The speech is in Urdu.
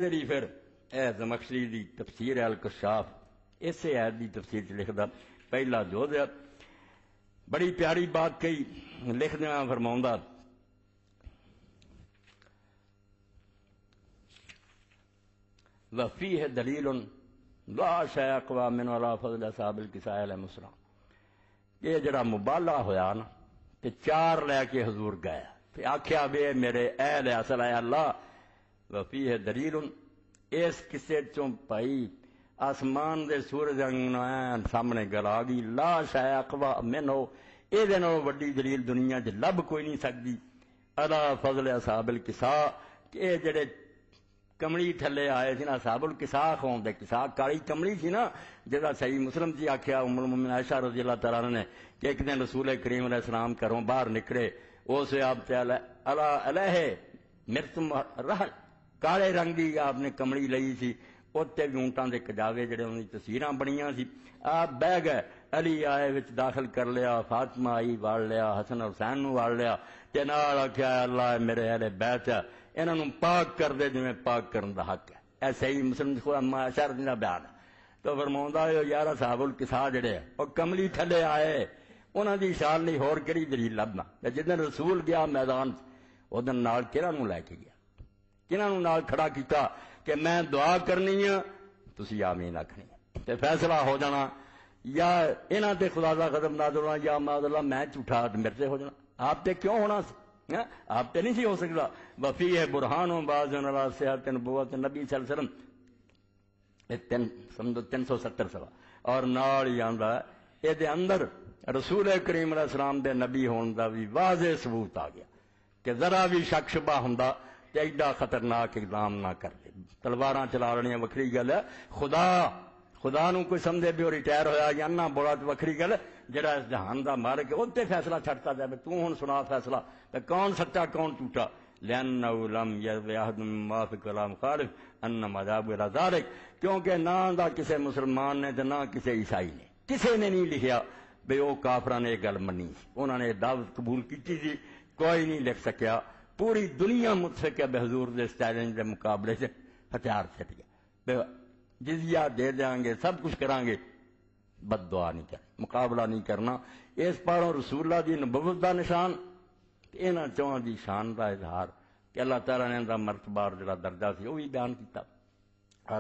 پھر اے زمخشری دی تفسیر الکشاف اسے آیت دی تفسیر چ لکھدا پہلا جوز ہے، بڑی پیاری بات کہی، لکھدیاں فرماوندا وفیہ دلیل لا شیء اقوی من ولا فضل اصحاب الکساء علیہم السلام۔ یہ جڑا مبالغہ ہویا نا تے چار لے کے حضور گئے تے آکھیا وے میرے اہل اصل اے اللہ وفیہ دلیل، اس قصے چوں پائی آسمان دے سورج انگن سامنے گل آ گئی، لا شیء اقوی منہ، اے دے نالوں وڈی دلیل دنیا چ لب کوئی نہیں سکتی، الا فضل اصحاب الکساء، کہ اے جڑے کملی تھلے آئے تھے نا اصحاب الکساء قوم دے، کساء کالی کملی تھی نا، جدا صحیح مسلم جی آکھیا ام المؤمنین عائشہ رضی اللہ تعالیٰ عنہ نے کہ ایک دن رسول کریم علیہ السلام گھروں باہر نکلے، اس آپ تے علیہ مرتم رحل، کالے رنگ دی آپ نے کملی لئی سی، اتنے بھی اونٹاں دے کجاوے جڑے انہاں دی تصویراں بنیاں سی، آپ بہ گئے، علی آئے وچ داخل کر لیا، فاطمہ آئی واڑ لیا، حسن حسین نو واڑ لیا، تے نال آکھیا اللہ میرے اہل بیت ہے انہاں نوں پاک کر دے جویں پاک کرن دا حق ہے، ایسے ہی مسلم خود اما عائشہ رضی اللہ بیان ہے۔ تو فرماوندا ہے یار اصحاب الکساء جڑے او کملی تھلے آئے، انہاں دی شان نہیں ہور کیڑی دلیل لبنا، تے جدن رسول گیا میدان اودن نال کہڑا نوں لے کے گیا، کنہاں نوں نال کھڑا کیتا کہ میں دعا کرنی ہے تسی آمین آکھنی ہے تے فیصلہ ہو جانا، یا انہاں تے خدا دا غضب نازل ہونا، یا معاذ اللہ میں جھوٹا تے میرے تے ہو جانا، آپ تے کیوں ہونا سی، آپ تے نہیں سی ہو سکتا۔ وفیہ برہان باز علی صحت نبوت نبی صلی اللہ علیہ وسلم، سمجھو 370 سوا، اور نال ہی آندا اے دے اندر رسول کریم علیہ السلام دے نبی ہون دا بھی واضح ثبوت آ گیا کہ ذرا بھی شک شبہ ہوندا تے ایڈا خطرناک اقدام نہ کر دے، تلواراں چلا لڑیاں وکھری گل ہے، خدا نو کوئی سمجھے بھی وہ ریٹائر ہویا یا نہ بولا تو وکھری گل، جڑا اس جہان دا مالک ہے اوتے فیصلہ چھڑتا جائے، تو ہن سنا فیصلہ تے کون سچا کون جھوٹا، لأنه لم يروي أحد مما في كلام خالف انما ذهب الى ذلك، کیونکہ نہ دا کسے مسلمان نے تے نہ کسے عیسائی نے، کسے نے نہیں لکھیا بے او کافراں نے گل منی، انہاں نے دعوت قبول کیتی تھی، کوئی نہیں لکھ سکیا، پوری دنیا متفق ہے بے حضور دے چیلنج دے مقابلے سے ہتھیار چھٹ گیا، جزیہ دے دیاں گے سب کچھ کریں گے، بد دعا نہیں کریں، مقابلہ نہیں کرنا، اس پاروں رسول اللہ دی نبوت دا نشان، انہاں چواں دی شان دا اظہار کہ اللہ تعالیٰ نے ان دا مرتبہ اور جڑا درجہ سی وہ بھی بیان کیتا۔